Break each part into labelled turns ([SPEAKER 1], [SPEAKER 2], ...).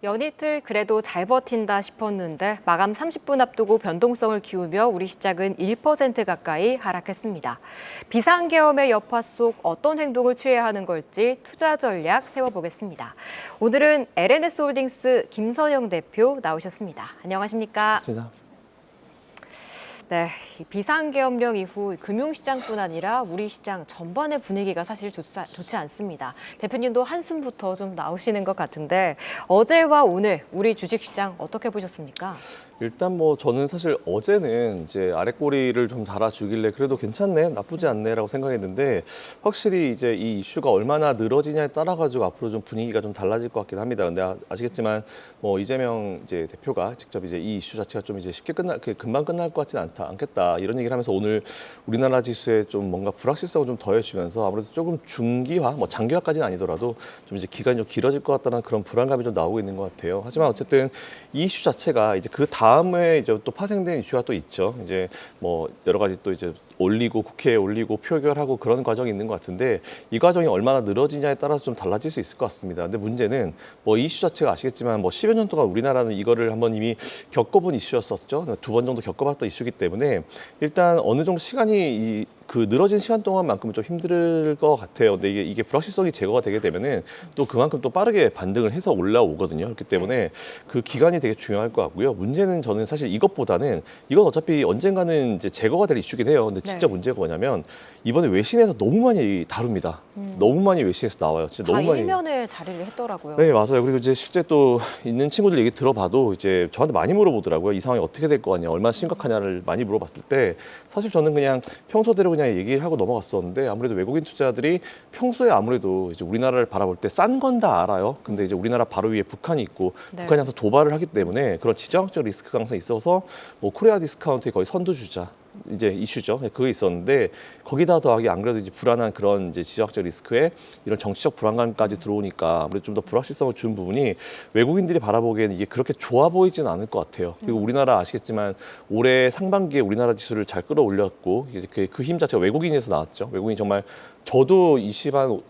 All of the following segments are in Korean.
[SPEAKER 1] 연이틀 그래도 잘 버틴다 싶었는데 마감 30분 앞두고 변동성을 키우며 우리 시장은 1% 가까이 하락했습니다. 비상계엄의 여파 속 어떤 행동을 취해야 하는 걸지 투자 전략 세워보겠습니다. 오늘은 LNS홀딩스 김선영 대표 나오셨습니다. 안녕하십니까?
[SPEAKER 2] 맞습니다.
[SPEAKER 1] 네, 비상계엄령 이후 금융시장뿐 아니라 우리 시장 전반의 분위기가 사실 좋지 않습니다. 대표님도 한숨부터 좀 나오시는 것 같은데 어제와 오늘 우리 주식시장 어떻게 보셨습니까?
[SPEAKER 2] 일단 저는 사실 어제는 이제 아랫꼬리를 좀 달아주길래 그래도 괜찮네, 나쁘지 않네라고 생각했는데 확실히 이제 이 이슈가 얼마나 늘어지냐에 따라 가지고 앞으로 좀 분위기가 좀 달라질 것 같긴 합니다. 근데 아시겠지만 이재명 이제 대표가 직접 이제 이 이슈 자체가 좀 이제 쉽게 금방 끝날 것 같지는 않겠다 이런 얘기를 하면서 오늘 우리나라 지수에 좀 뭔가 불확실성을 좀 더해주면서 아무래도 조금 중기화, 장기화까지는 아니더라도 좀 이제 기간이 좀 길어질 것 같다는 그런 불안감이 좀 나오고 있는 것 같아요. 하지만 어쨌든 이 이슈 자체가 이제 그 다음에 이제 또 파생된 이슈가 또 있죠. 이제 여러 가지 또 이제 올리고 국회에 올리고 표결하고 그런 과정이 있는 것 같은데 이 과정이 얼마나 늘어지냐에 따라서 좀 달라질 수 있을 것 같습니다. 근데 문제는 이 이슈 자체가 아시겠지만 10여 년 동안 우리나라는 이거를 한번 이미 겪어본 이슈였었죠. 2번 정도 겪어봤던 이슈이기 때문에 일단 어느 정도 시간이 그 늘어진 시간 동안만큼은 좀 힘들 것 같아요. 근데 이게 불확실성이 제거가 되게 되면은 또 그만큼 또 빠르게 반등을 해서 올라오거든요. 그렇기 때문에 그 기간이 되게 중요할 것 같고요. 문제는 저는 사실 이것보다는 이건 어차피 언젠가는 이제 제거가 될 이슈긴 해요. 근데 진짜 문제가 뭐냐면 이번에 외신에서 너무 많이 다룹니다. 너무 많이 외신에서 나와요. 진짜 너무 많이.
[SPEAKER 1] 일면에 자리를 했더라고요.
[SPEAKER 2] 네, 맞아요. 그리고 이제 실제 또 있는 친구들 얘기 들어봐도 이제 저한테 많이 물어보더라고요. 이 상황이 어떻게 될 거 같냐, 얼마나 심각하냐를 많이 물어봤을 때 사실 저는 그냥 평소대로 그냥 얘기를 하고 넘어갔었는데 아무래도 외국인 투자자들이 평소에 아무래도 이제 우리나라를 바라볼 때 싼 건 다 알아요. 근데 이제 우리나라 바로 위에 북한이 있고 북한이 항상 도발을 하기 때문에 그런 지정학적 리스크가 항상 있어서 코리아 디스카운트의 거의 선두주자. 이제 이슈죠. 그게 있었는데 거기다 더하기 안 그래도 이제 불안한 그런 이제 지정학적 리스크에 이런 정치적 불안감까지 들어오니까 아무래도 좀 더 불확실성을 준 부분이 외국인들이 바라보기에는 이게 그렇게 좋아 보이지는 않을 것 같아요. 그리고 우리나라 아시겠지만 올해 상반기에 우리나라 지수를 잘 끌어올렸고 그 힘 자체가 외국인에서 나왔죠. 외국인 정말 저도 20여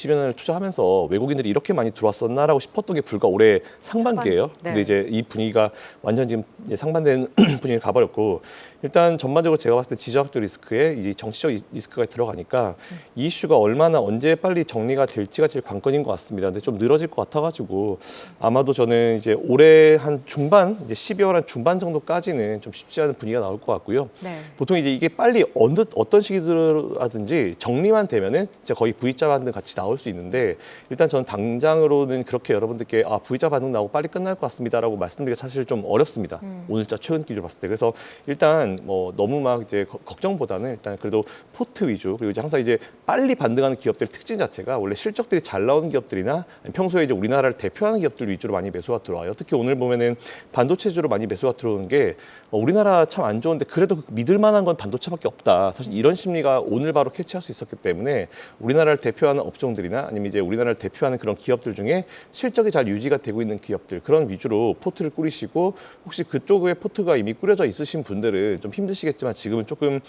[SPEAKER 2] 년을 투자하면서 외국인들이 이렇게 많이 들어왔었나라고 싶었던 게 불과 올해 상반기예요. 근데 이제 이 분위기가 완전 지금 이제 상반된 분위기를 가버렸고 일단 전반적으로 제가 봤을 때 지정학적 리스크에 이제 정치적 리스크가 들어가니까 이 이슈가 얼마나 언제 빨리 정리가 될지가 제일 관건인 것 같습니다. 근데 좀 늘어질 것 같아가지고 아마도 저는 이제 올해 한 중반, 이제 12월 한 중반 정도까지는 좀 쉽지 않은 분위기가 나올 것 같고요. 보통 이제 이게 빨리 어떤 시기라든지 정리만 되면은 이제 거의 V자 반등 같이 나올 수 있는데 일단 저는 당장으로는 그렇게 여러분들께 V자 반등 나오고 빨리 끝날 것 같습니다라고 말씀드리기가 사실 좀 어렵습니다. 오늘자 최근 기준으로 봤을 때. 그래서 일단 너무 막 이제 걱정보다는 일단 그래도 포트 위주 그리고 이제 항상 이제 빨리 반등하는 기업들 특징 자체가 원래 실적들이 잘 나오는 기업들이나 평소에 이제 우리나라를 대표하는 기업들 위주로 많이 매수가 들어와요. 특히 오늘 보면은 반도체주로 많이 매수가 들어오는 게 우리나라 참 안 좋은데 그래도 믿을 만한 건 반도체밖에 없다. 사실 이런 심리가 오늘 바로 캐치할 수 있었기 때문에 우리나라를 대표하는 업종들이나 아니면 이제 우리나라를 대표하는 그런 기업들 중에 실적이 잘 유지가 되고 있는 기업들 그런 위주로 포트를 꾸리시고 혹시 그쪽에 포트가 이미 꾸려져 있으신 분들은 좀 힘드시겠지만 지금은 조금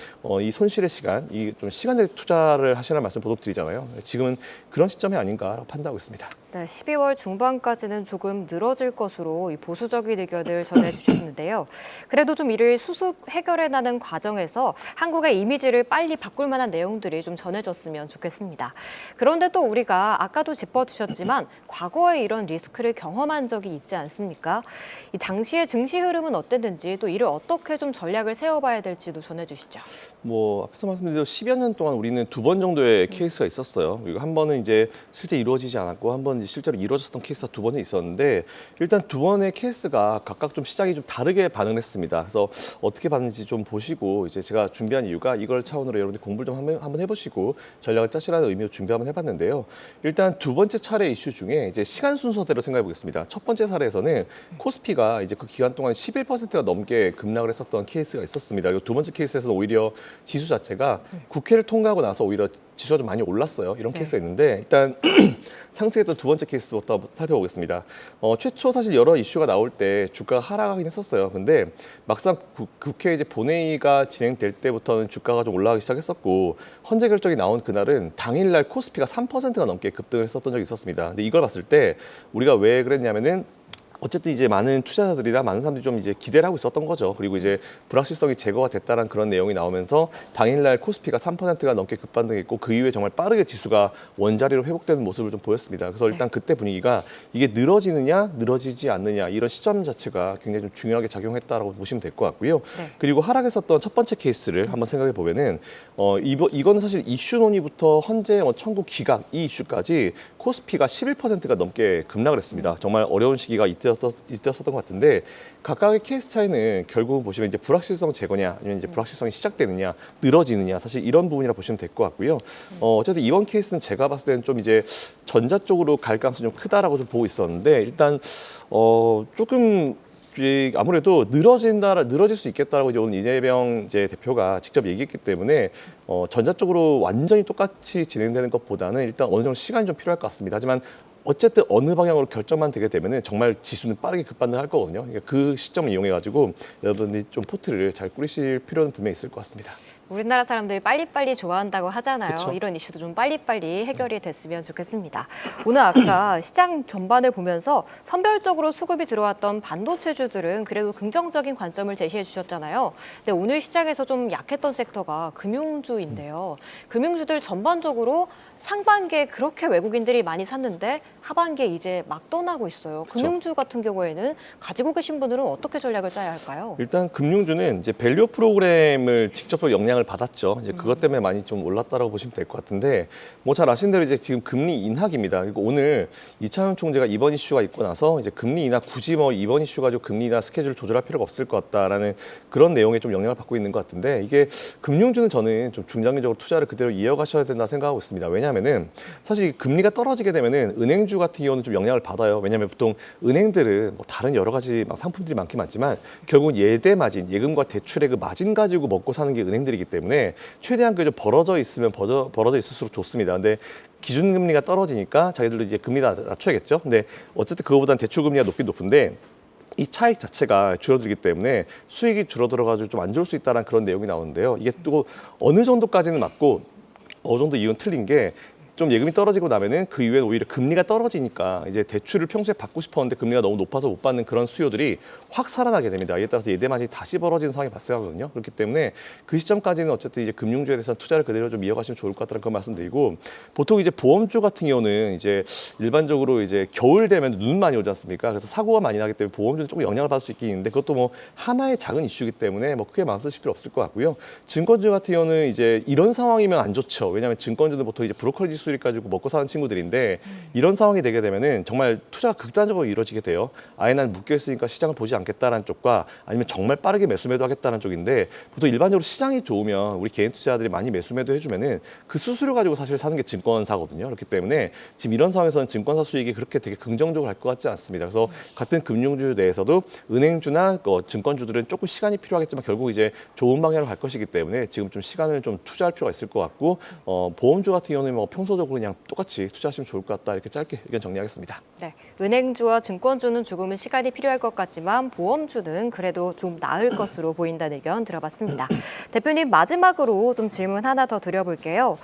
[SPEAKER 2] 이 손실의 시간, 이 좀 시간에 투자를 하시라는 말씀 보통 드리잖아요. 지금은 그런 시점이 아닌가라고 판단하고 있습니다.
[SPEAKER 1] 네, 12월 중반까지는 조금 늘어질 것으로 보수적인 의견을 전해주셨는데요. 그래도 좀 이를 수습 해결해 나가는 과정에서 한국의 이미지를 빨리 바꿀 만한 내용들이 좀 전해졌으면 좋겠습니다. 그런데 또 우리가 아까도 짚어주셨지만 과거에 이런 리스크를 경험한 적이 있지 않습니까? 이 당시의 증시 흐름은 어땠는지 또 이를 어떻게 좀 전략을 세워봐야 될지도 전해주시죠.
[SPEAKER 2] 앞에서 말씀드린 대로 10여 년 동안 우리는 2번 정도의 케이스가 있었어요. 그리고 한 번은 이제 실제 이루어지지 않았고 한 번은 실제로 이루어졌던 케이스가 2번이 있었는데 일단 2번의 케이스가 각각 좀 시장이 좀 다르게 반응을 했습니다. 그래서 어떻게 봤는지 좀 보시고 이제 제가 준비한 이유가 이걸 차원으로 여러분들 공부를 좀 한번 해보시고 전략을 짜시라는 의미로 준비 한번 해봤는데요. 일단 2번째 차례 이슈 중에 이제 시간 순서대로 생각해 보겠습니다. 첫 번째 사례에서는 코스피가 이제 그 기간 동안 11%가 넘게 급락을 했었던 케이스가 있었습니다. 그리고 2번째 케이스에서는 오히려 지수 자체가 국회를 통과하고 나서 오히려 지수가 좀 많이 올랐어요. 이런 케이스가 있는데 일단 상승했던 2번째 케이스부터 살펴보겠습니다. 최초 사실 여러 이슈가 나올 때 주가가 하락하긴 했었어요. 근데 막상 국회 이제 본회의가 진행될 때부터는 주가가 좀 올라가기 시작했었고 헌재 결정이 나온 그날은 당일날 코스피가 3%가 넘게 급등을 했었던 적이 있었습니다. 근데 이걸 봤을 때 우리가 왜 그랬냐면은 어쨌든 이제 많은 투자자들이나 많은 사람들이 좀 이제 기대를 하고 있었던 거죠. 그리고 이제 불확실성이 제거가 됐다는 그런 내용이 나오면서 당일날 코스피가 3%가 넘게 급반등했고 그 이후에 정말 빠르게 지수가 원자리로 회복되는 모습을 좀 보였습니다. 그래서 일단 그때 분위기가 이게 늘어지느냐 늘어지지 않느냐 이런 시점 자체가 굉장히 좀 중요하게 작용했다라고 보시면 될 것 같고요. 그리고 하락했었던 첫 번째 케이스를 한번 생각해 보면은 이거는 사실 이슈 논의부터 헌재 청구 기각 이 이슈까지 코스피가 11%가 넘게 급락을 했습니다. 정말 어려운 시기가 이때였었던 것 같은데 각각의 케이스 차이는 결국 보시면 이제 불확실성 제거냐 아니면 이제 불확실성이 시작되느냐 늘어지느냐 사실 이런 부분이라 보시면 될 것 같고요. 어쨌든 이번 케이스는 제가 봤을 때는 좀 이제 전자 쪽으로 갈 가능성이 좀 크다라고 좀 보고 있었는데 일단 조금 아무래도 늘어질 수 있겠다라고 이제 오늘 이재명 이제 대표가 직접 얘기했기 때문에 전자 쪽으로 완전히 똑같이 진행되는 것보다는 일단 어느 정도 시간이 좀 필요할 것 같습니다. 하지만 어쨌든 어느 방향으로 결정만 되게 되면은 정말 지수는 빠르게 급반등할 거거든요. 그러니까 그 시점을 이용해 가지고 여러분들이 좀 포트를 잘 꾸리실 필요는 분명히 있을 것 같습니다.
[SPEAKER 1] 우리나라 사람들이 빨리빨리 좋아한다고 하잖아요.
[SPEAKER 2] 그쵸?
[SPEAKER 1] 이런 이슈도 좀 빨리빨리 해결이 됐으면 좋겠습니다. 오늘 아까 시장 전반을 보면서 선별적으로 수급이 들어왔던 반도체주들은 그래도 긍정적인 관점을 제시해 주셨잖아요. 근데 오늘 시장에서 좀 약했던 섹터가 금융주인데요. 금융주들 전반적으로 상반기에 그렇게 외국인들이 많이 샀는데 하반기에 이제 막 떠나고 있어요.
[SPEAKER 2] 그쵸.
[SPEAKER 1] 금융주 같은 경우에는 가지고 계신 분들은 어떻게 전략을 짜야 할까요?
[SPEAKER 2] 일단 금융주는 이제 밸류 프로그램을 직접 영향을 받았죠. 이제 그것 때문에 많이 좀 올랐다라고 보시면 될 것 같은데 뭐 잘 아시는 대로 이제 지금 금리 인하기입니다. 그리고 오늘 이창용 총재가 이번 이슈가 있고 나서 이제 금리 인하 굳이 뭐 이번 이슈 가지고 금리 인하 스케줄 조절할 필요가 없을 것 같다라는 그런 내용에 좀 영향을 받고 있는 것 같은데 이게 금융주는 저는 좀 중장기적으로 투자를 그대로 이어가셔야 된다 생각하고 있습니다. 왜냐하면은 사실 금리가 떨어지게 되면은 은행주 같은 경우는 좀 영향을 받아요. 왜냐하면 보통 은행들은 뭐 다른 여러 가지 막 상품들이 많긴 많지만 결국 예대 마진, 예금과 대출의 그 마진 가지고 먹고 사는 게 은행들이기 때문에 최대한 그 좀 벌어져 있으면 벌어져 있을수록 좋습니다. 근데 기준금리가 떨어지니까 자기들도 이제 금리 낮춰야겠죠. 근데 어쨌든 그거보다는 대출금리가 높은데 이 차익 자체가 줄어들기 때문에 수익이 줄어들어가지고 좀 안 좋을 수 있다는 그런 내용이 나오는데요. 이게 또 어느 정도까지는 맞고 어느 정도 이건 틀린 게 좀 예금이 떨어지고 나면은 그 이후에 오히려 금리가 떨어지니까 이제 대출을 평소에 받고 싶었는데 금리가 너무 높아서 못 받는 그런 수요들이 확 살아나게 됩니다. 이에 따라서 예대마진이 다시 벌어지는 상황이 발생하거든요. 그렇기 때문에 그 시점까지는 어쨌든 이제 금융주에 대해서는 투자를 그대로 좀 이어가시면 좋을 것 같다는 그런 말씀드리고 보통 이제 보험주 같은 경우는 이제 일반적으로 이제 겨울 되면 눈 많이 오지 않습니까? 그래서 사고가 많이 나기 때문에 보험주는 조금 영향을 받을 수 있긴 있는데 그것도 뭐 하나의 작은 이슈이기 때문에 뭐 크게 마음 쓰실 필요 없을 것 같고요. 증권주 같은 경우는 이제 이런 상황이면 안 좋죠. 왜냐하면 증권주는 보통 이제 브로커리지 수익 가지고 먹고 사는 친구들인데 이런 상황이 되게 되면은 정말 투자가 극단적으로 이루어지게 돼요. 아예 난 묶여 있으니까 시장을 보지 않겠다라는 쪽과 아니면 정말 빠르게 매수 매도하겠다는 쪽인데 보통 일반적으로 시장이 좋으면 우리 개인 투자자들이 많이 매수 매도 해주면은 그 수수료 가지고 사실 사는 게 증권사거든요. 그렇기 때문에 지금 이런 상황에서는 증권사 수익이 그렇게 되게 긍정적으로 갈 것 같지 않습니다. 그래서 같은 금융주 내에서도 은행주나 증권주들은 조금 시간이 필요하겠지만 결국 이제 좋은 방향으로 갈 것이기 때문에 지금 좀 시간을 좀 투자할 필요가 있을 것 같고 보험주 같은 경우는 뭐 평소적으로 그냥 똑같이 투자하시면 좋을 것 같다 이렇게 짧게 의견 정리하겠습니다.
[SPEAKER 1] 네, 은행주와 증권주는 조금은 시간이 필요할 것 같지만 보험주는 그래도 좀 나을 것으로 보인다는 의견 들어봤습니다. 대표님 마지막으로 좀 질문 하나 더 드려볼게요.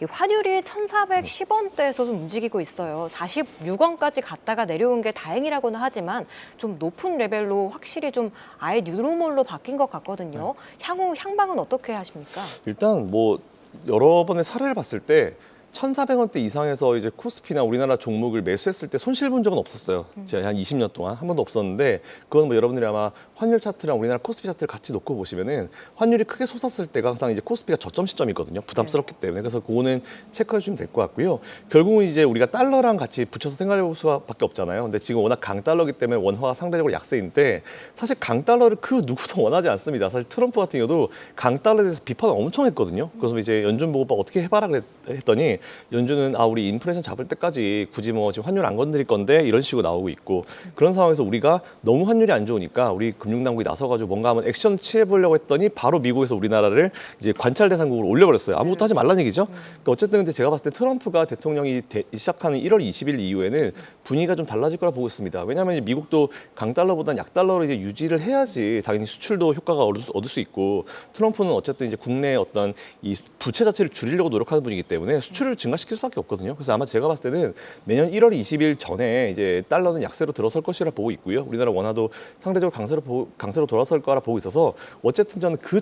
[SPEAKER 1] 이 환율이 1,410원대에서 좀 움직이고 있어요. 46원까지 갔다가 내려온 게 다행이라고는 하지만 좀 높은 레벨로 확실히 좀 아예 뉴노멀로 바뀐 것 같거든요. 향후 향방은 어떻게 하십니까?
[SPEAKER 2] 일단 뭐 여러 번의 사례를 봤을 때 1,400원대 이상에서 이제 코스피나 우리나라 종목을 매수했을 때 손실 본 적은 없었어요. 제가 한 20년 동안 한 번도 없었는데 그건 뭐 여러분들이 아마 환율 차트랑 우리나라 코스피 차트를 같이 놓고 보시면은 환율이 크게 솟았을 때가 항상 이제 코스피가 저점 시점이거든요. 부담스럽기 때문에 그래서 그거는 체크해 주시면 될 것 같고요. 결국은 이제 우리가 달러랑 같이 붙여서 생각해 볼 수밖에 없잖아요. 근데 지금 워낙 강달러기 때문에 원화가 상대적으로 약세인데 사실 강달러를 그 누구도 원하지 않습니다. 사실 트럼프 같은 경우도 강달러에 대해서 비판을 엄청 했거든요. 그래서 이제 연준 보고 어떻게 해봐라 했더니 연준은 우리 인플레이션 잡을 때까지 굳이 뭐 지금 환율 안 건드릴 건데 이런 식으로 나오고 있고 그런 상황에서 우리가 너무 환율이 안 좋으니까 우리 금융당국이 나서가지고 뭔가 한번 액션 취해보려고 했더니 바로 미국에서 우리나라를 이제 관찰 대상국으로 올려버렸어요. 아무것도 하지 말라는 얘기죠. 그러니까 어쨌든 근데 제가 봤을 때 트럼프가 대통령이 시작하는 1월 20일 이후에는 분위기가 좀 달라질 거라 보고 있습니다. 왜냐하면 미국도 강달러보다는 약달러로 이제 유지를 해야지 당연히 수출도 효과가 얻을 수 있고 트럼프는 어쨌든 이제 국내 어떤 이 부채 자체를 줄이려고 노력하는 분이기 때문에 수출을 수요를 증가시킬 수밖에 없거든요. 그래서 아마 제가 봤을 때는 내년 1월 20일 전에 이제 달러는 약세로 들어설 것이라 보고 있고요. 우리나라 원화도 상대적으로 강세로 돌아설 거라 보고 있어서 어쨌든 저는 그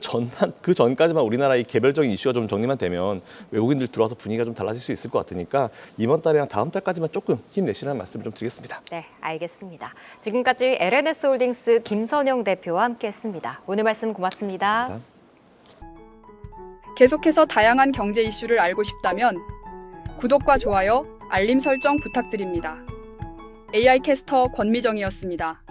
[SPEAKER 2] 전까지만 우리나라의 개별적인 이슈가 좀 정리만 되면 외국인들 들어와서 분위기가 좀 달라질 수 있을 것 같으니까 이번 달이랑 다음 달까지만 조금 힘내시라는 말씀을 좀 드리겠습니다.
[SPEAKER 1] 네, 알겠습니다. 지금까지 LNS홀딩스 김선영 대표와 함께했습니다. 오늘 말씀 고맙습니다.
[SPEAKER 2] 감사합니다.
[SPEAKER 3] 계속해서 다양한 경제 이슈를 알고 싶다면 구독과 좋아요, 알림 설정 부탁드립니다. AI 캐스터 권미정이었습니다.